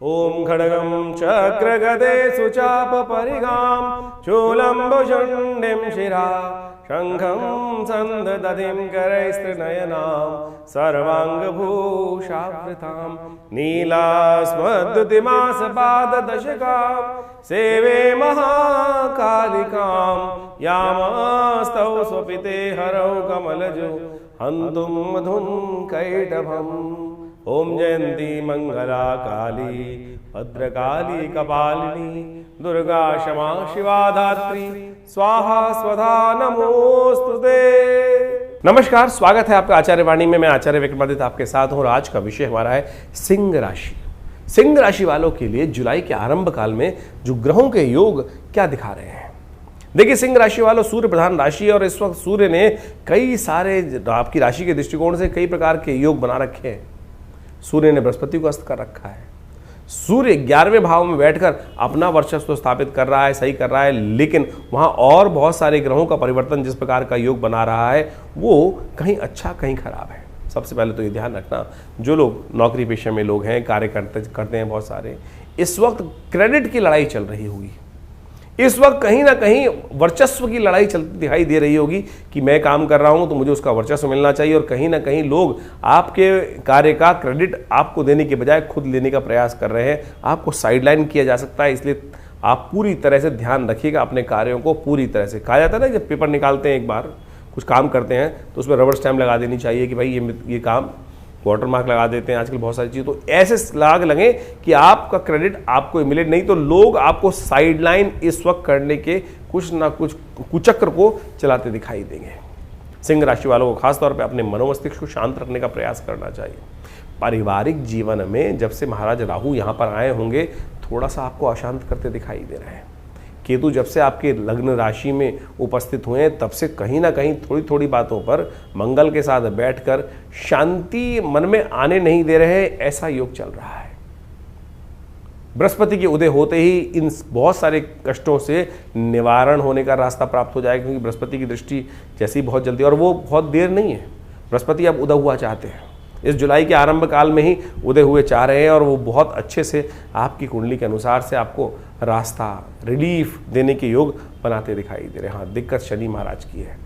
ओम खड्गं चक्रगदे सुचापपरिगां चूलम्बुशुण्डिं शिरा शङ्खं सन्ददधिं करैस्तनयनां सर्वाङ्गभूषावृतां नीलास्मद्युतिमासपाददशकां सेवे महाकालिकां यामस्तौ स्वपिते हरौ कमलजो हन्तुं मधुं कैटभम्। ओम जयंती मंगला काली भद्रकाली कपालिनी दुर्गा क्षमा शिवा धात्री स्वाहा स्वधा नमोस्तुते। नमस्कार, स्वागत है आपका आचार्य वाणी में। मैं आचार्य विक्रमादित्य आपके साथ हूं और आज का विषय हमारा है सिंह राशि। सिंह राशि वालों के लिए जुलाई के आरंभ काल में जो ग्रहों के योग क्या दिखा रहे हैं। देखिए, सिंह राशि वालों सूर्य प्रधान राशि है और इस वक्त सूर्य ने कई सारे आपकी राशि के दृष्टिकोण से कई प्रकार के योग बना रखे हैं। सूर्य ने बृहस्पति को अस्त कर रखा है। सूर्य 11वें भाव में बैठकर अपना वर्चस्व स्थापित कर रहा है, सही कर रहा है, लेकिन वहां और बहुत सारे ग्रहों का परिवर्तन जिस प्रकार का योग बना रहा है वो कहीं अच्छा कहीं खराब है। सबसे पहले तो ये ध्यान रखना, जो लोग नौकरी पेशे में लोग हैं, कार्य करते हैं बहुत सारे, इस वक्त क्रेडिट की लड़ाई चल रही होगी। इस वक्त कहीं ना कहीं वर्चस्व की लड़ाई चलती दिखाई दे रही होगी कि मैं काम कर रहा हूं तो मुझे उसका वर्चस्व मिलना चाहिए, और कहीं ना कहीं लोग आपके कार्य का क्रेडिट आपको देने के बजाय खुद लेने का प्रयास कर रहे हैं। आपको साइडलाइन किया जा सकता है, इसलिए आप पूरी तरह से ध्यान रखिएगा अपने कार्यों को। पूरी तरह से कहा जाता है ना, जब पेपर निकालते हैं, एक बार कुछ काम करते हैं तो उसमें रबर स्टैम्प लगा देनी चाहिए कि भाई ये काम, वाटर मार्क लगा देते हैं आजकल बहुत सारी चीज़, तो ऐसे लाग लगे कि आपका क्रेडिट आपको मिले, नहीं तो लोग आपको साइडलाइन इस वक्त करने के कुछ ना कुछ कुचक्र को चलाते दिखाई देंगे। सिंह राशि वालों को खासतौर पे अपने मनोमस्तिष्क को शांत रखने का प्रयास करना चाहिए। पारिवारिक जीवन में जब से महाराज राहु यहाँ पर आए होंगे, थोड़ा सा आपको अशांत करते दिखाई दे रहे हैं। केतु जब से आपके लग्न राशि में उपस्थित हुए हैं, तब से कहीं ना कहीं थोड़ी थोड़ी बातों पर मंगल के साथ बैठकर शांति मन में आने नहीं दे रहे, ऐसा योग चल रहा है। बृहस्पति के उदय होते ही इन बहुत सारे कष्टों से निवारण होने का रास्ता प्राप्त हो जाएगा, क्योंकि बृहस्पति की दृष्टि जैसी बहुत जल्दी, और वो बहुत देर नहीं है। बृहस्पति अब उदय हुआ चाहते हैं, इस जुलाई के आरंभ काल में ही उदय हुए चाह रहे हैं, और वो बहुत अच्छे से आपकी कुंडली के अनुसार से आपको रास्ता, रिलीफ देने के योग बनाते दिखाई दे रहे हैं। हाँ, दिक्कत शनि महाराज की है,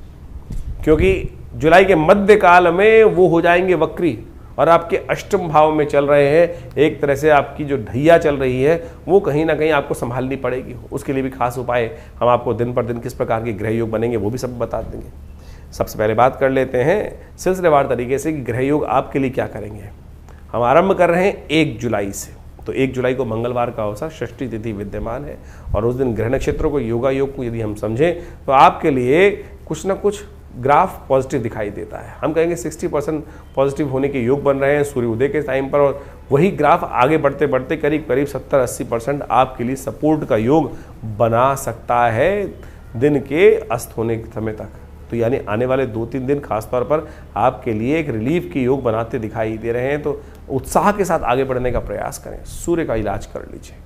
क्योंकि जुलाई के मध्य काल में वो हो जाएंगे वक्री और आपके अष्टम भाव में चल रहे हैं। एक तरह से आपकी जो ढैया चल रही है वो कहीं ना कहीं आपको संभालनी पड़ेगी। उसके लिए भी खास उपाय हम आपको दिन पर दिन किस प्रकार के ग्रह योग बनेंगे वो भी सब बता देंगे। सबसे पहले बात कर लेते हैं सिलसिलेवार तरीके से कि ग्रह योग आपके लिए क्या करेंगे। हम आरंभ कर रहे हैं 1 जुलाई से। तो 1 जुलाई को मंगलवार का अवसर, षष्ठी तिथि विद्यमान है, और उस दिन ग्रह नक्षत्रों को, योगा योग को यदि हम समझें तो आपके लिए कुछ ना कुछ ग्राफ पॉजिटिव दिखाई देता है। हम कहेंगे 60% पॉजिटिव होने के योग बन रहे हैं सूर्य उदय के टाइम पर, और वही ग्राफ आगे बढ़ते बढ़ते करीब करीब 70-80% आपके लिए सपोर्ट का योग बना सकता है दिन के अस्त होने के समय तक। तो यानी आने वाले 2-3 दिन खासतौर पर आपके लिए एक रिलीफ के योग बनाते दिखाई दे रहे हैं। तो उत्साह के साथ आगे बढ़ने का प्रयास करें, सूर्य का इलाज कर लीजिए।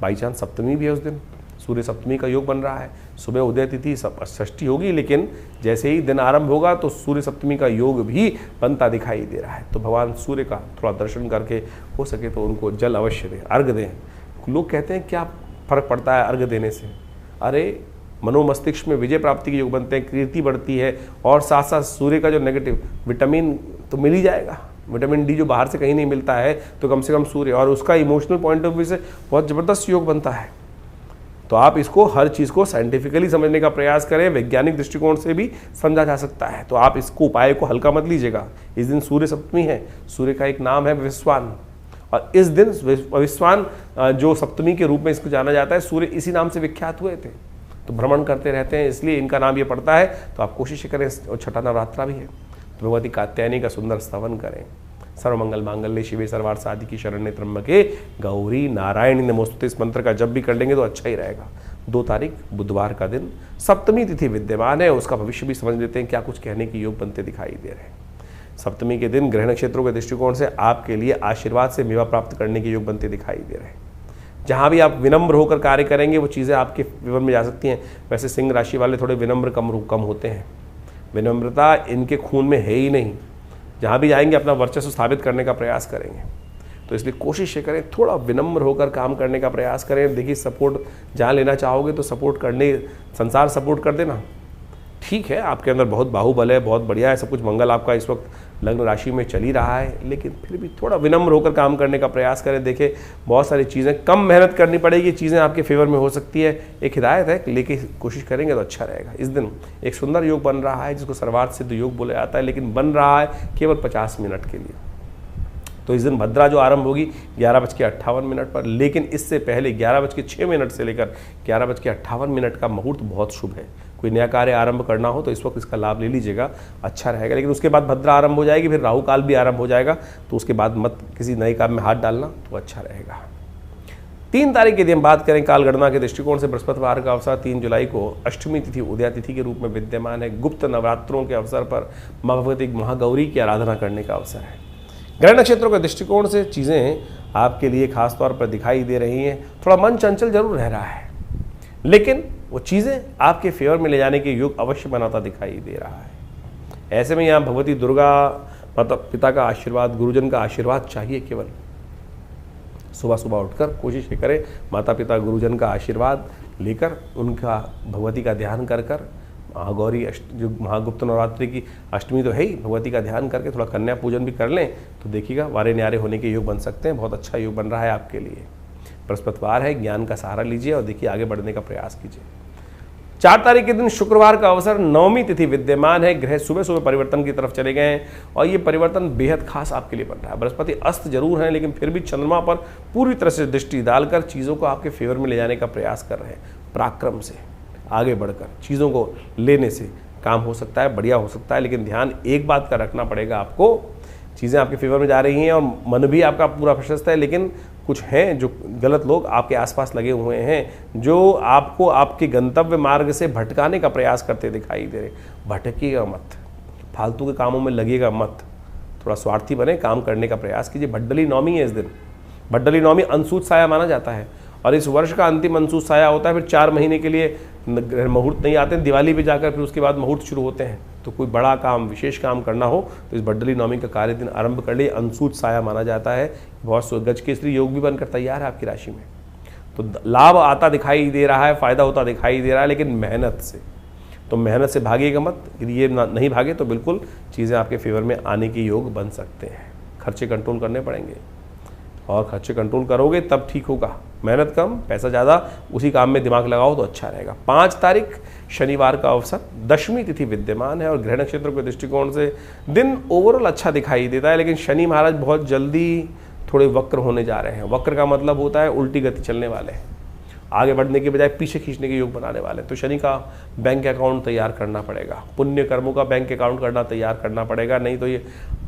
बाई चांस सप्तमी भी है उस दिन, सूर्य सप्तमी का योग बन रहा है। सुबह उदय तिथि षष्ठी होगी, लेकिन जैसे ही दिन आरंभ होगा तो सूर्य सप्तमी का योग भी बनता दिखाई दे रहा है। तो भगवान सूर्य का थोड़ा दर्शन करके, हो सके तो उनको जल अवश्य दें, अर्घ दें। लोग कहते हैं क्या फर्क पड़ता है अर्घ देने से? अरे, मनोमस्तिष्क में विजय प्राप्ति के योग बनते हैं, कीर्ति बढ़ती है, और साथ साथ सूर्य का जो नेगेटिव विटामिन तो मिल ही जाएगा। विटामिन डी जो बाहर से कहीं नहीं मिलता है, तो कम से कम सूर्य, और उसका इमोशनल पॉइंट ऑफ व्यू से बहुत ज़बरदस्त योग बनता है। तो आप इसको, हर चीज़ को साइंटिफिकली समझने का प्रयास करें, वैज्ञानिक दृष्टिकोण से भी समझा जा सकता है। तो आप इसको, उपाय को हल्का मत लीजिएगा। इस दिन सूर्य सप्तमी है, सूर्य का एक नाम है विश्वान, और इस दिन विश्वान जो सप्तमी के रूप में इसको जाना जाता है, सूर्य इसी नाम से विख्यात हुए थे, तो भ्रमण करते रहते हैं, इसलिए इनका नाम ये पड़ता है। तो आप कोशिश करें, और छठा नवरात्रा भी है, तो भगवती कात्यायनी का सुंदर स्तवन करें। सर्वमंगल मांगल्ये शिवे सर्वार्थ साधिके शरण्ये त्र्यंबके गौरी नारायणी नमोस्तुते, इस मंत्र का जब भी कर लेंगे तो अच्छा ही रहेगा। 2 तारीख बुधवार का दिन, सप्तमी तिथि विद्यमान है, उसका भविष्य भी समझ लेते हैं, क्या कुछ कहने के योग बनते दिखाई दे रहे हैं। सप्तमी के दिन ग्रह नक्षत्रों के दृष्टिकोण से आपके लिए आशीर्वाद से मेवा प्राप्त करने के योग बनते दिखाई दे रहे हैं। जहाँ भी आप विनम्र होकर कार्य करेंगे वो चीज़ें आपके विवर में जा सकती हैं। वैसे सिंह राशि वाले थोड़े विनम्र कम होते हैं, विनम्रता इनके खून में है ही नहीं। जहाँ भी जाएंगे अपना वर्चस्व स्थापित करने का प्रयास करेंगे। तो इसलिए कोशिश ये करें, थोड़ा विनम्र होकर काम करने का प्रयास करें। देखिए सपोर्ट जहाँ लेना चाहोगे तो सपोर्ट करने, संसार सपोर्ट कर देना, ठीक है, आपके अंदर बहुत बाहुबल है, बहुत बढ़िया है सब कुछ, मंगल आपका इस वक्त लग्न राशि में चल ही रहा है, लेकिन फिर भी थोड़ा विनम्र होकर काम करने का प्रयास करें। देखिए बहुत सारी चीज़ें कम मेहनत करनी पड़ेगी, चीज़ें आपके फेवर में हो सकती है। एक हिदायत है, लेके कोशिश करेंगे तो अच्छा रहेगा। इस दिन एक सुंदर योग बन रहा है जिसको सर्वार्थ सिद्ध योग बोला जाता है, लेकिन बन रहा है केवल 50 मिनट के लिए। तो इस दिन भद्रा जो आरंभ होगी 11:58 पर, लेकिन इससे पहले 11:06 से लेकर 11:58 का मुहूर्त बहुत शुभ है। कोई नया कार्य आरंभ करना हो तो इस वक्त इसका लाभ ले लीजिएगा, अच्छा रहेगा। लेकिन उसके बाद भद्रा आरंभ हो जाएगी, फिर राहु काल भी आरंभ हो जाएगा, तो उसके बाद मत किसी नए काम में हाथ डालना, तो अच्छा रहेगा। 3 तारीख की यदि हम बात करें काल गणना के दृष्टिकोण से, बृहस्पतिवार का अवसर 3 जुलाई को अष्टमी तिथि उदया तिथि के रूप में विद्यमान है। गुप्त नवरात्रों के अवसर पर माँ भगवती महागौरी की आराधना करने का अवसर है। ग्रह नक्षत्रों के दृष्टिकोण से चीज़ें आपके लिए खास तौर पर दिखाई दे रही हैं। थोड़ा मन चंचल जरूर रह रहा है, लेकिन वो चीज़ें आपके फेवर में ले जाने के योग अवश्य बनाता दिखाई दे रहा है। ऐसे में यहाँ भगवती दुर्गा माता पिता का आशीर्वाद, गुरुजन का आशीर्वाद चाहिए। केवल सुबह सुबह उठकर कोशिश ये करें, माता पिता गुरुजन का आशीर्वाद लेकर उनका भगवती का ध्यान कर कर, महागौरी जो महागुप्त नवरात्रि की अष्टमी तो है ही, भगवती का ध्यान करके थोड़ा कन्या पूजन भी कर लें तो देखिएगा वारे न्यारे होने के योग बन सकते हैं। बहुत अच्छा योग बन रहा है आपके लिए। बृहस्पतिवार है, ज्ञान का सहारा लीजिए और देखिए आगे बढ़ने का प्रयास कीजिए। 4 तारीख के दिन शुक्रवार का अवसर, नवमी तिथि विद्यमान है। ग्रह सुबह सुबह परिवर्तन की तरफ चले गए हैं और ये परिवर्तन बेहद खास आपके लिए बन रहा है। बृहस्पति अस्त जरूर है, लेकिन फिर भी चंद्रमा पर पूरी तरह से दृष्टि डालकर चीज़ों को आपके फेवर में ले जाने का प्रयास कर रहे हैं। पराक्रम से आगे बढ़कर चीज़ों को लेने से काम हो सकता है, बढ़िया हो सकता है। लेकिन ध्यान एक बात का रखना पड़ेगा आपको, चीज़ें आपके फेवर में जा रही हैं और मन भी आपका पूरा प्रशस्त है, लेकिन कुछ हैं जो गलत लोग आपके आसपास लगे हुए हैं जो आपको आपके गंतव्य मार्ग से भटकाने का प्रयास करते दिखाई दे रहे। भटकिएगा मत, फालतू के कामों में लगेगा मत, थोड़ा स्वार्थी बने, काम करने का प्रयास कीजिए। भड्डली नौमी है इस दिन। भड्डली नौमी अनसूत साया माना जाता है और इस वर्ष का अंतिम अनसूत साया होता है। फिर 4 महीने के लिए मुहूर्त नहीं आते हैं, दिवाली पे जाकर फिर उसके बाद मुहूर्त शुरू होते हैं। तो कोई बड़ा काम, विशेष काम करना हो तो इस भड्डली नौमी का कार्य दिन आरंभ कर लिए। अनसूत साया माना जाता है। बहुत गज केसरी योग भी बनकर तैयार है आपकी राशि में, तो लाभ आता दिखाई दे रहा है, फायदा होता दिखाई दे रहा है, लेकिन मेहनत से। तो मेहनत से भागिएगा मत। यदि ये नहीं भागे तो बिल्कुल चीज़ें आपके फेवर में आने के योग बन सकते हैं। खर्चे कंट्रोल करने पड़ेंगे और खर्चे कंट्रोल करोगे तब ठीक होगा। मेहनत कम, पैसा ज़्यादा, उसी काम में दिमाग लगाओ तो अच्छा रहेगा। 5 तारीख शनिवार का अवसर, दशमी तिथि विद्यमान है और ग्रह नक्षत्रों के दृष्टिकोण से दिन ओवरऑल अच्छा दिखाई देता है। लेकिन शनि महाराज बहुत जल्दी थोड़े वक्र होने जा रहे हैं। वक्र का मतलब होता है उल्टी गति चलने वाले हैं, आगे बढ़ने के बजाय पीछे खींचने के योग बनाने वाले। तो शनि का बैंक अकाउंट तैयार करना पड़ेगा, पुण्य कर्मों का बैंक अकाउंट तैयार करना पड़ेगा। नहीं तो ये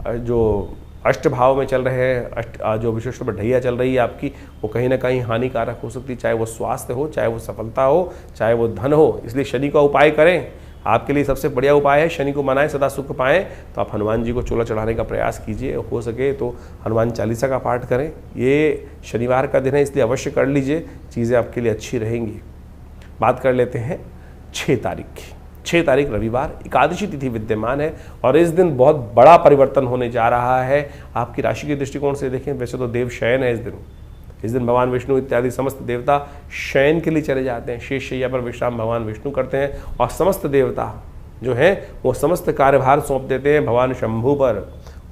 जो अष्ट भाव में चल रहे हैं, जो विशेष बढ़ैया चल रही है आपकी, वो कहीं ना कहीं हानिकारक हो सकती है, चाहे वो स्वास्थ्य हो, चाहे वो सफलता हो, चाहे वो धन हो। इसलिए शनि का उपाय करें। आपके लिए सबसे बढ़िया उपाय है शनि को मनाएं, सदा सुख पाएं। तो आप हनुमान जी को चोला चढ़ाने का प्रयास कीजिए, हो सके तो हनुमान चालीसा का पाठ करें। ये शनिवार का दिन है, इसलिए अवश्य कर लीजिए, चीज़ें आपके लिए अच्छी रहेंगी। बात कर लेते हैं 6 तारीख की। 6 तारीख रविवार, एकादशी तिथि विद्यमान है और इस दिन बहुत बड़ा परिवर्तन होने जा रहा है आपकी राशि के दृष्टिकोण से। देखें, वैसे तो देव शयन है इस दिन भगवान विष्णु इत्यादि समस्त देवता शयन के लिए चले जाते हैं। शेष शैया पर विश्राम भगवान विष्णु करते हैं और समस्त देवता जो हैं वो समस्त कार्यभार सौंप देते हैं भगवान शंभु पर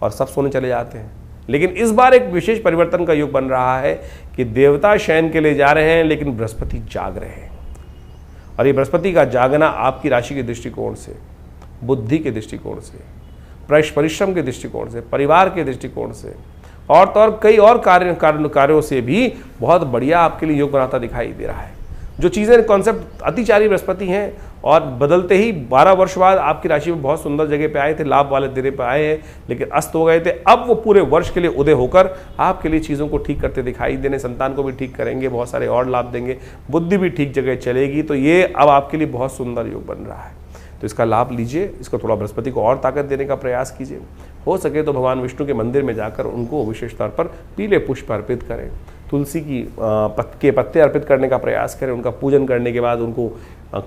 और सब सोने चले जाते हैं। लेकिन इस बार एक विशेष परिवर्तन का योग बन रहा है कि देवता शयन के लिए जा रहे हैं, लेकिन बृहस्पति जाग रहे हैं। और ये बृहस्पति का जागना आपकी राशि के दृष्टिकोण से, बुद्धि के दृष्टिकोण से, परिश्रम के दृष्टिकोण से, परिवार के दृष्टिकोण से और तो कई और कार्यों से भी बहुत बढ़िया आपके लिए योग बनाता दिखाई दे रहा है। जो चीज़ें कॉन्सेप्ट अतिचारी बृहस्पति हैं और बदलते ही 12 वर्ष बाद आपकी राशि में बहुत सुंदर जगह पे आए थे, लाभ वाले दिने पे आए हैं, लेकिन अस्त हो गए थे। अब वो पूरे वर्ष के लिए उदय होकर आपके लिए चीज़ों को ठीक करते दिखाई देने, संतान को भी ठीक करेंगे, बहुत सारे और लाभ देंगे, बुद्धि भी ठीक जगह चलेगी। तो ये अब आपके लिए बहुत सुंदर योग बन रहा है, तो इसका लाभ लीजिए। इसको थोड़ा बृहस्पति को और ताकत देने का प्रयास कीजिए। हो सके तो भगवान विष्णु के मंदिर में जाकर उनको विशेष तौर पर पीले पुष्प अर्पित करें, तुलसी की के पत्ते अर्पित करने का प्रयास करें। उनका पूजन करने के बाद उनको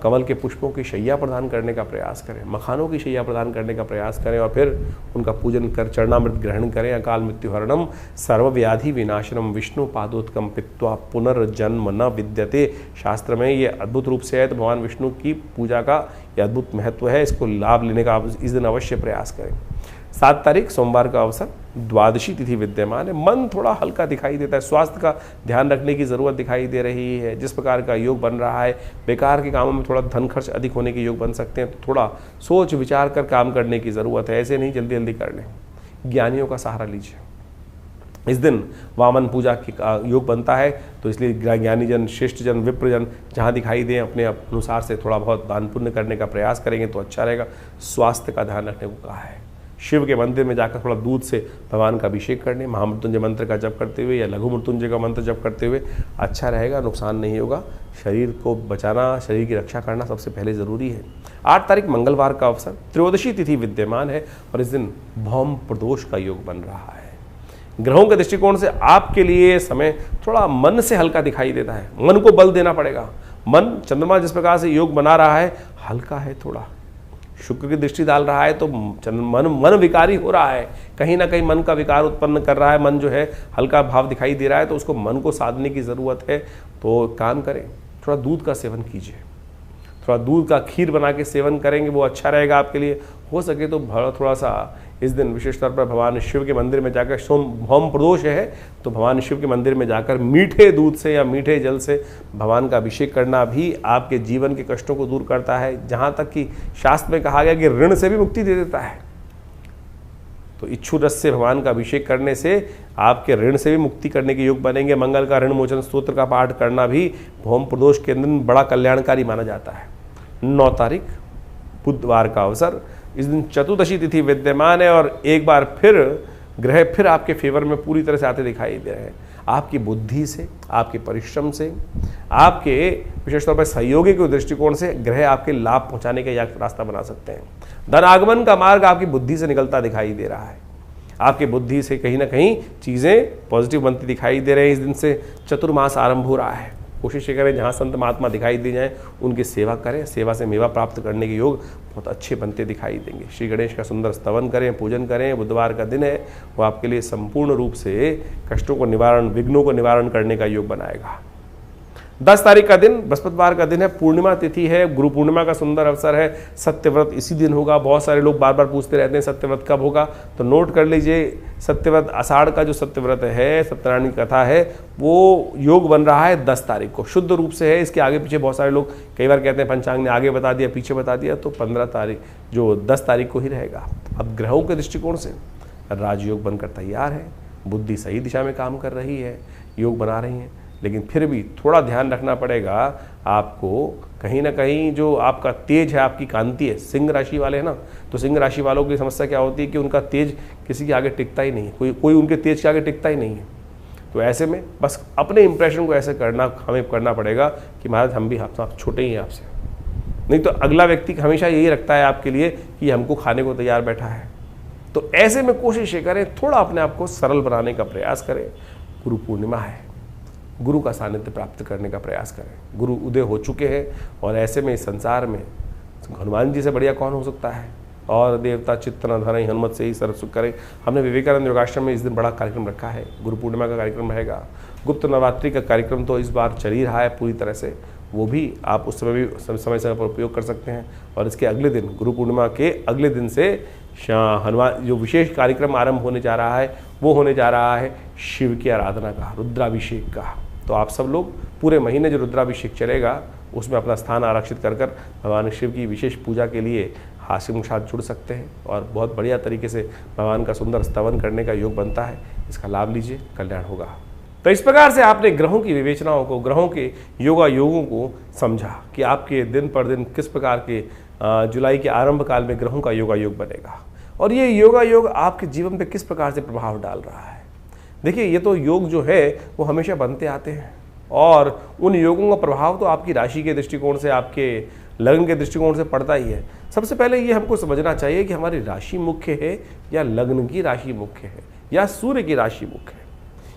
कमल के पुष्पों की शैया प्रदान करने का प्रयास करें, मखानों की शैया प्रदान करने का प्रयास करें और फिर उनका पूजन कर चरणामृत ग्रहण करें। अकाल मृत्यु हरणम सर्वव्याधि विनाशनम विष्णु पादोत्कम पित्वा पुनर्जन्म न विद्यते, शास्त्र में ये अद्भुत रूप से है। तो भगवान विष्णु की पूजा का ये अद्भुत महत्व है, इसको लाभ लेने का आप इस दिन अवश्य प्रयास करें। 7 तारीख सोमवार का अवसर, द्वादशी तिथि विद्यमान है। मन थोड़ा हल्का दिखाई देता है, स्वास्थ्य का ध्यान रखने की ज़रूरत दिखाई दे रही है। जिस प्रकार का योग बन रहा है, बेकार के कामों में थोड़ा धन खर्च अधिक होने के योग बन सकते हैं, तो थोड़ा सोच विचार कर काम करने की ज़रूरत है। ऐसे नहीं जल्दी जल्दी कर लें। ज्ञानियों का सहारा लीजिए। इस दिन वामन पूजा का योग बनता है, तो इसलिए ज्ञानीजन, श्रेष्ठजन, विप्रजन जहाँ दिखाई दें अपने अनुसार से थोड़ा बहुत दान पुण्य करने का प्रयास करेंगे तो अच्छा रहेगा। स्वास्थ्य का ध्यान रखने को कहा है। शिव के मंदिर में जाकर थोड़ा दूध से भगवान का अभिषेक करने, महामृत्युंजय मंत्र का जप करते हुए या लघु मृत्युंजय का मंत्र जप करते हुए अच्छा रहेगा, नुकसान नहीं होगा। शरीर को बचाना, शरीर की रक्षा करना सबसे पहले ज़रूरी है। 8 तारीख मंगलवार का अवसर, त्रयोदशी तिथि विद्यमान है और इस दिन भौम प्रदोष का योग बन रहा है। ग्रहों के दृष्टिकोण से आपके लिए समय थोड़ा मन से हल्का दिखाई देता है, मन को बल देना पड़ेगा। मन, चंद्रमा जिस प्रकार से योग बना रहा है, हल्का है थोड़ा, शुक्र की दृष्टि डाल रहा है तो मन विकारी हो रहा है, कहीं ना कहीं मन का विकार उत्पन्न कर रहा है। मन जो है हल्का भाव दिखाई दे रहा है, तो उसको मन को साधने की ज़रूरत है। तो काम करें, थोड़ा दूध का सेवन कीजिए, थोड़ा दूध का खीर बना के सेवन करेंगे, वो अच्छा रहेगा आपके लिए। हो सके तो थोड़ा सा इस दिन विशेष तौर पर भगवान शिव के मंदिर में जाकर, भौम प्रदोष है तो भगवान शिव के मंदिर में जाकर मीठे दूध से या मीठे जल से भगवान का अभिषेक करना भी आपके जीवन के कष्टों को दूर करता है। जहाँ तक कि शास्त्र में कहा गया कि ऋण से भी मुक्ति दे देता है, तो इच्छु रस से भगवान का अभिषेक करने से आपके ऋण से भी मुक्ति करने के योग बनेंगे। मंगल का ऋण मोचन स्तोत्र का पाठ करना भी भौम प्रदोष के दिन बड़ा कल्याणकारी माना जाता है। 9 तारीख बुधवार का अवसर, इस दिन चतुर्दशी तिथि विद्यमान है और एक बार फिर ग्रह फिर आपके फेवर में पूरी तरह से आते दिखाई दे रहे हैं। आपकी बुद्धि से, आपके परिश्रम से, आपके विशेष तौर पर सहयोगी के दृष्टिकोण से ग्रह आपके लाभ पहुंचाने का रास्ता बना सकते हैं। धन आगमन का मार्ग आपकी बुद्धि से निकलता दिखाई दे रहा है। आपकी बुद्धि से कहीं ना कहीं चीज़ें पॉजिटिव बनती दिखाई दे रहे हैं। इस दिन से चतुर्मास आरंभ हो रहा है। कोशिश करें जहाँ संत महात्मा दिखाई दे जाएं उनकी सेवा करें, सेवा से मेवा प्राप्त करने के योग बहुत अच्छे बनते दिखाई देंगे। श्री गणेश का सुंदर स्तवन करें, पूजन करें। बुधवार का दिन है, वो आपके लिए संपूर्ण रूप से कष्टों को निवारण, विघ्नों को निवारण करने का योग बनाएगा। 10 तारीख का दिन बृहस्पतिवार का दिन है, पूर्णिमा तिथि है, गुरु पूर्णिमा का सुंदर अवसर है। सत्यव्रत इसी दिन होगा। बहुत सारे लोग बार बार पूछते रहते हैं सत्यव्रत कब होगा, तो नोट कर लीजिए। सत्यव्रत आषाढ़ का जो सत्यव्रत है, सत्यनारायण की कथा है, वो योग बन रहा है 10 तारीख को, शुद्ध रूप से है। इसके आगे पीछे बहुत सारे लोग कई बार कहते हैं पंचांग ने आगे बता दिया, पीछे बता दिया, तो 15 तारीख जो 10 तारीख को ही रहेगा। अब ग्रहों के दृष्टिकोण से राजयोग बनकर तैयार है, बुद्धि सही दिशा में काम कर रही है, योग बना रही है, लेकिन फिर भी थोड़ा ध्यान रखना पड़ेगा आपको। कहीं ना कहीं जो आपका तेज है, आपकी कांति है, सिंह राशि वाले हैं ना, तो सिंह राशि वालों की समस्या क्या होती है कि उनका तेज किसी के आगे टिकता ही नहीं है, कोई उनके तेज के आगे टिकता ही नहीं है। तो ऐसे में बस अपने इंप्रेशन को ऐसे हमें करना पड़ेगा कि महाराज हम भी आप छोटे ही हैं आपसे, नहीं तो अगला व्यक्ति हमेशा यही रखता है आपके लिए कि हमको खाने को तैयार बैठा है। तो ऐसे में कोशिश ये करें, थोड़ा अपने आप को सरल बनाने का प्रयास करें। गुरु पूर्णिमा है, गुरु का सानिध्य प्राप्त करने का प्रयास करें। गुरु उदय हो चुके हैं और ऐसे में इस संसार में हनुमान जी से बढ़िया कौन हो सकता है। और देवता चित्त न धरई हनुमत से ही सर्व सुख करें। हमने विवेकानंद योगाश्रम में इस दिन बड़ा कार्यक्रम रखा है, गुरु पूर्णिमा का कार्यक्रम रहेगा। गुप्त नवरात्रि का कार्यक्रम तो इस बार चल ही रहा है पूरी तरह से, वो भी आप उस समय भी समय पर उपयोग कर सकते हैं। और इसके अगले दिन, गुरु पूर्णिमा के अगले दिन से हनुमान जो विशेष कार्यक्रम आरंभ होने जा रहा है, वो होने जा रहा है शिव की आराधना का, रुद्राभिषेक का। तो आप सब लोग पूरे महीने जो रुद्राभिषेक चलेगा उसमें अपना स्थान आरक्षित कर भगवान शिव की विशेष पूजा के लिए हासिम के साथ जुड़ सकते हैं और बहुत बढ़िया तरीके से भगवान का सुंदर स्तवन करने का योग बनता है। इसका लाभ लीजिए, कल्याण होगा। तो इस प्रकार से आपने ग्रहों की विवेचनाओं को, ग्रहों के योगों को समझा कि आपके दिन पर दिन किस प्रकार के जुलाई के आरंभ काल में ग्रहों का योग बनेगा और ये योग आपके जीवन पे किस प्रकार से प्रभाव डाल रहा है। देखिए, ये तो योग जो है वो हमेशा बनते आते हैं और उन योगों का प्रभाव तो आपकी राशि के दृष्टिकोण से, आपके लग्न के दृष्टिकोण से पड़ता ही है। सबसे पहले ये हमको समझना चाहिए कि हमारी राशि मुख्य है या लग्न की राशि मुख्य है या सूर्य की राशि मुख्य है।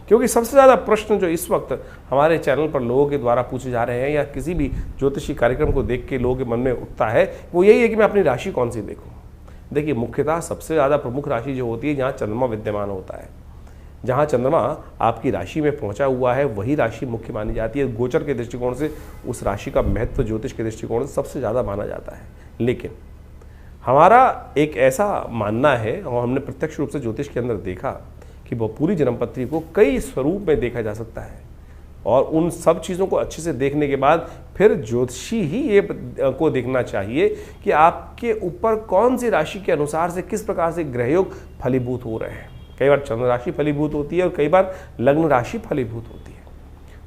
क्योंकि सबसे ज़्यादा प्रश्न जो इस वक्त हमारे चैनल पर लोगों के द्वारा पूछे जा रहे हैं या किसी भी ज्योतिषी कार्यक्रम को देख के लोगों के मन में उठता है वो यही है कि मैं अपनी राशि कौन सी देखूं। देखिए, मुख्यतः सबसे ज़्यादा प्रमुख राशि जो होती है जहाँ चंद्रमा विद्यमान होता है, जहाँ चंद्रमा आपकी राशि में पहुंचा हुआ है, वही राशि मुख्य मानी जाती है। गोचर के दृष्टिकोण से उस राशि का महत्व ज्योतिष के दृष्टिकोण से सबसे ज़्यादा माना जाता है। लेकिन हमारा एक ऐसा मानना है और हमने प्रत्यक्ष रूप से ज्योतिष के अंदर देखा कि वो पूरी जन्मपत्री को कई स्वरूप में देखा जा सकता है और उन सब चीज़ों को अच्छे से देखने के बाद फिर ज्योतिषी ही ये को देखना चाहिए कि आपके ऊपर कौन सी राशि के अनुसार से किस प्रकार से ग्रहयोग फलीभूत हो रहे हैं। कई बार चंद्र राशि फलीभूत होती है और कई बार लग्न राशि फलीभूत होती है।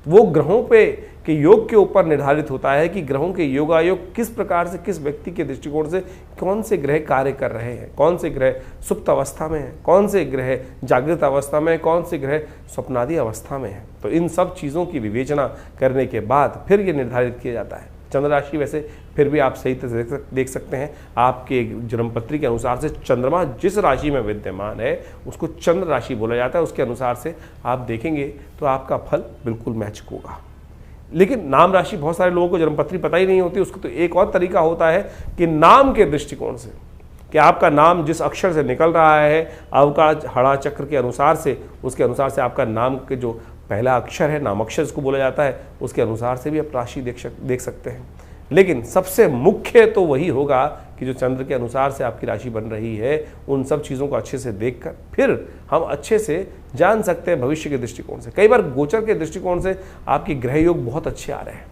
वो ग्रहों पे के योग के ऊपर निर्धारित होता है कि ग्रहों के योगायोग किस प्रकार से किस व्यक्ति के दृष्टिकोण से कौन से ग्रह कार्य कर रहे हैं, कौन से ग्रह सुप्त अवस्था में है, कौन से ग्रह जागृत अवस्था में है, कौन से ग्रह स्वप्नादि अवस्था में है। तो इन सब चीज़ों की विवेचना करने के बाद फिर ये निर्धारित किया जाता है। चंद्र राशि वैसे फिर भी आप सही तरह से देख सकते हैं, आपके जन्मपत्री के अनुसार से चंद्रमा जिस राशि में विद्यमान है उसको चंद्र राशि बोला जाता है। उसके अनुसार से आप देखेंगे तो आपका फल बिल्कुल मैच होगा। लेकिन नाम राशि बहुत सारे लोगों को जन्मपत्री पता ही नहीं होती। उसको तो एक और तरीका होता है कि नाम के दृष्टिकोण से कि आपका नाम जिस अक्षर से निकल रहा है अवकाश हड़ा चक्र के अनुसार से, उसके अनुसार से आपका नाम के जो पहला अक्षर है, नाम अक्षर जिसको बोला जाता है, उसके अनुसार से भी आप राशि देख सकते हैं। लेकिन सबसे मुख्य तो वही होगा कि जो चंद्र के अनुसार से आपकी राशि बन रही है, उन सब चीज़ों को अच्छे से देखकर फिर हम अच्छे से जान सकते हैं भविष्य के दृष्टिकोण से। कई बार गोचर के दृष्टिकोण से आपके ग्रह योग बहुत अच्छे आ रहे हैं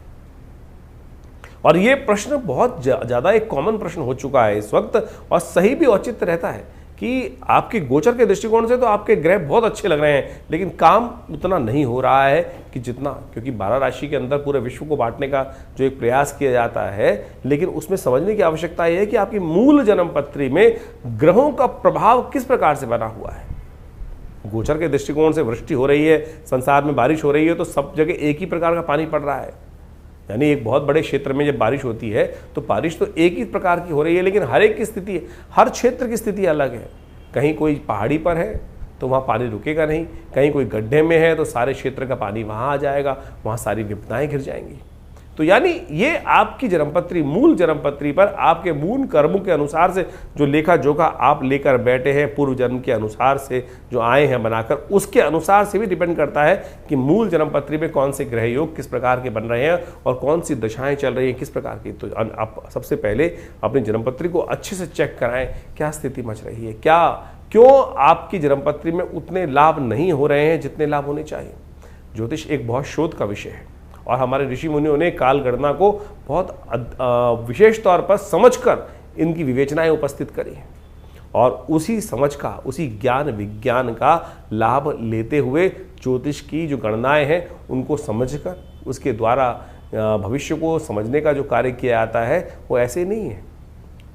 और ये प्रश्न बहुत ज़्यादा एक कॉमन प्रश्न हो चुका है इस वक्त और सही भी औचित्य रहता है कि आपके गोचर के दृष्टिकोण से तो आपके ग्रह बहुत अच्छे लग रहे हैं, लेकिन काम उतना नहीं हो रहा है कि जितना, क्योंकि 12 राशि के अंदर पूरे विश्व को बांटने का जो एक प्रयास किया जाता है, लेकिन उसमें समझने की आवश्यकता यह है कि आपकी मूल जन्मपत्री में ग्रहों का प्रभाव किस प्रकार से बना हुआ है। गोचर के दृष्टिकोण से वृष्टि हो रही है, संसार में बारिश हो रही है, तो सब जगह एक ही प्रकार का पानी पड़ रहा है। यानी एक बहुत बड़े क्षेत्र में जब बारिश होती है तो बारिश तो एक ही प्रकार की हो रही है, लेकिन हर एक की स्थिति, हर क्षेत्र की स्थिति अलग है। कहीं कोई पहाड़ी पर है तो वहाँ पानी रुकेगा नहीं, कहीं कोई गड्ढे में है तो सारे क्षेत्र का पानी वहाँ आ जाएगा, वहाँ सारी विपदाएं घिर जाएंगी। तो यानी ये आपकी जन्मपत्री, मूल जन्मपत्री पर आपके मूल कर्मों के अनुसार से जो लेखा जोखा आप लेकर बैठे हैं, पूर्व जन्म के अनुसार से जो आए हैं बनाकर, उसके अनुसार से भी डिपेंड करता है कि मूल जन्मपत्री में कौन से ग्रह योग किस प्रकार के बन रहे हैं और कौन सी दशाएं चल रही हैं किस प्रकार की। तो आप सबसे पहले अपनी जन्मपत्री को अच्छे से चेक कराएं, क्या स्थिति मच रही है, क्यों आपकी जन्मपत्री में उतने लाभ नहीं हो रहे हैं जितने लाभ होने चाहिए। ज्योतिष एक बहुत शोध का विषय है और हमारे ऋषि मुनियों ने काल गणना को बहुत विशेष तौर पर समझकर इनकी विवेचनाएं उपस्थित करी हैं और उसी समझ का, उसी ज्ञान विज्ञान का लाभ लेते हुए ज्योतिष की जो गणनाएं हैं उनको समझकर उसके द्वारा भविष्य को समझने का जो कार्य किया जाता है वो ऐसे नहीं है।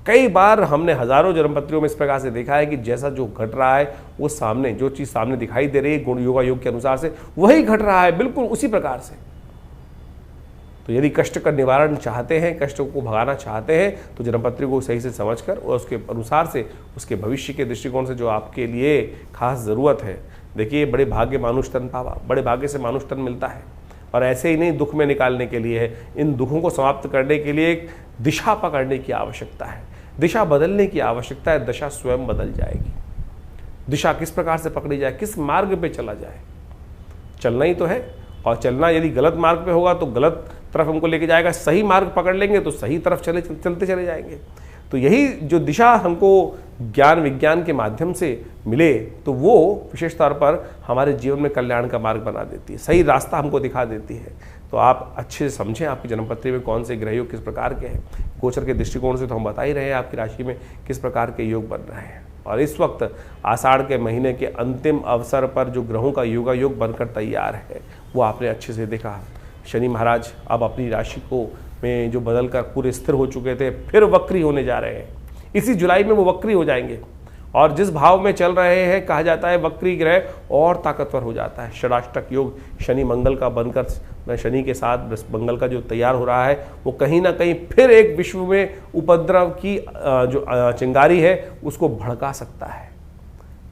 कई बार हमने हजारों जन्मपत्रियों में इस प्रकार से देखा है कि जैसा जो घट रहा है वो सामने, जो चीज़ सामने दिखाई दे रही है गुण योगा योग के अनुसार से वही घट रहा है, बिल्कुल उसी प्रकार से। तो यदि कष्ट का निवारण चाहते हैं, कष्टों को भगाना चाहते हैं, तो जन्मपत्री को सही से समझकर और उसके अनुसार से उसके भविष्य के दृष्टिकोण से जो आपके लिए खास ज़रूरत है। देखिए, बड़े भाग्य मानुष तन पावा, बड़े भाग्य से मानुष तन मिलता है और ऐसे ही नहीं दुख में निकालने के लिए है, इन दुखों को समाप्त करने के लिए एक दिशा पकड़ने की आवश्यकता है, दिशा बदलने की आवश्यकता है। दशा स्वयं बदल जाएगी। दिशा किस प्रकार से पकड़ी जाए, किस मार्ग पे चला जाए, चलना ही तो है। और चलना यदि गलत मार्ग पे होगा तो गलत तरफ हमको लेके जाएगा, सही मार्ग पकड़ लेंगे तो सही तरफ चलते चले जाएंगे। तो यही जो दिशा हमको ज्ञान विज्ञान के माध्यम से मिले तो वो विशेष तौर पर हमारे जीवन में कल्याण का मार्ग बना देती है, सही रास्ता हमको दिखा देती है। तो आप अच्छे से समझें आपकी जन्मपत्री में कौन से ग्रह योग किस प्रकार के हैं। गोचर के दृष्टिकोण से तो हम बता ही रहे हैं आपकी राशि में किस प्रकार के योग बन रहे हैं। और इस वक्त आषाढ़ के महीने के अंतिम अवसर पर जो ग्रहों का योगा योग बनकर तैयार है वो आपने अच्छे से देखा। शनि महाराज अब अपनी राशि को में जो बदल कर पूरे स्थिर हो चुके थे फिर वक्री होने जा रहे हैं। इसी जुलाई में वो वक्री हो जाएंगे और जिस भाव में चल रहे हैं कहा जाता है वक्री ग्रह और ताकतवर हो जाता है। षडाष्टक योग शनि मंगल का बनकर शनि के साथ मंगल का जो तैयार हो रहा है वो कहीं ना कहीं फिर एक विश्व में उपद्रव की जो चिंगारी है उसको भड़का सकता है।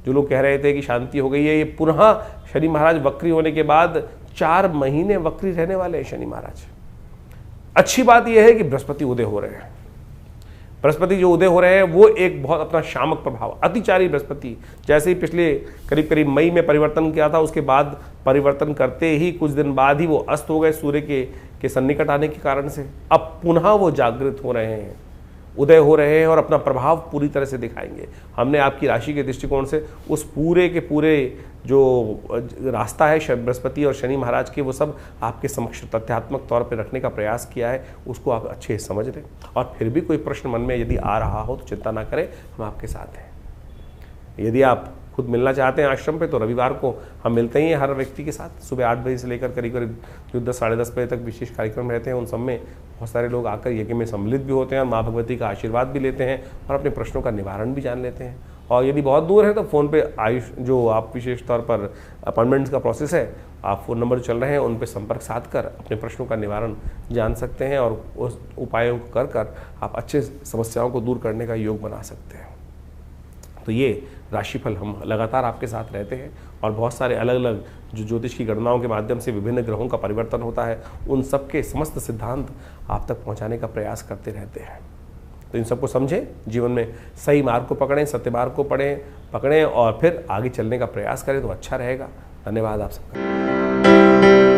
जो लोग कह रहे थे कि शांति हो गई है, ये पुनः शनि महाराज वक्री होने के बाद 4 महीने वक्री रहने वाले हैं शनि महाराज। अच्छी बात यह है कि बृहस्पति उदय हो रहे हैं। बृहस्पति जो उदय हो रहे हैं वो एक बहुत अपना शामक प्रभाव, अतिचारी बृहस्पति, जैसे ही पिछले करीब करीब मई में परिवर्तन किया था, उसके बाद परिवर्तन करते ही कुछ दिन बाद ही वो अस्त हो गए सूर्य के सन्निकट आने के कारण से। अब पुनः वो जागृत हो रहे हैं, उदय हो रहे हैं और अपना प्रभाव पूरी तरह से दिखाएंगे। हमने आपकी राशि के दृष्टिकोण से उस पूरे के पूरे जो रास्ता है बृहस्पति और शनि महाराज के, वो सब आपके समक्ष तथ्यात्मक तौर पर रखने का प्रयास किया है, उसको आप अच्छे से समझ लें। और फिर भी कोई प्रश्न मन में यदि आ रहा हो तो चिंता ना करें, हम आपके साथ हैं। यदि आप खुद मिलना चाहते हैं आश्रम पे, तो रविवार को हम मिलते ही हैं हर व्यक्ति के साथ। सुबह 8 बजे से लेकर करीब करीब जो 10 साढ़े 10 बजे तक विशेष कार्यक्रम रहते हैं, उन सब में बहुत सारे लोग आकर यज्ञ में सम्मिलित भी होते हैं और माँ भगवती का आशीर्वाद भी लेते हैं और अपने प्रश्नों का निवारण भी जान लेते हैं। और यदि बहुत दूर है तो फ़ोन पे आयुष जो आप विशेष तौर पर अपॉइंटमेंट्स का प्रोसेस है, आप फ़ोन नंबर चल रहे हैं उन पर संपर्क साध कर अपने प्रश्नों का निवारण जान सकते हैं और उस उपायों को कर आप अच्छे समस्याओं को दूर करने का योग बना सकते हैं। तो ये राशिफल हम लगातार आपके साथ रहते हैं और बहुत सारे अलग अलग जो ज्योतिष की गणनाओं के माध्यम से विभिन्न ग्रहों का परिवर्तन होता है, उन सब के समस्त सिद्धांत आप तक पहुंचाने का प्रयास करते रहते हैं। तो इन सबको समझें, जीवन में सही मार्ग को पकड़ें, सत्य मार्ग को पकड़ें और फिर आगे चलने का प्रयास करें तो अच्छा रहेगा। धन्यवाद आप सबका।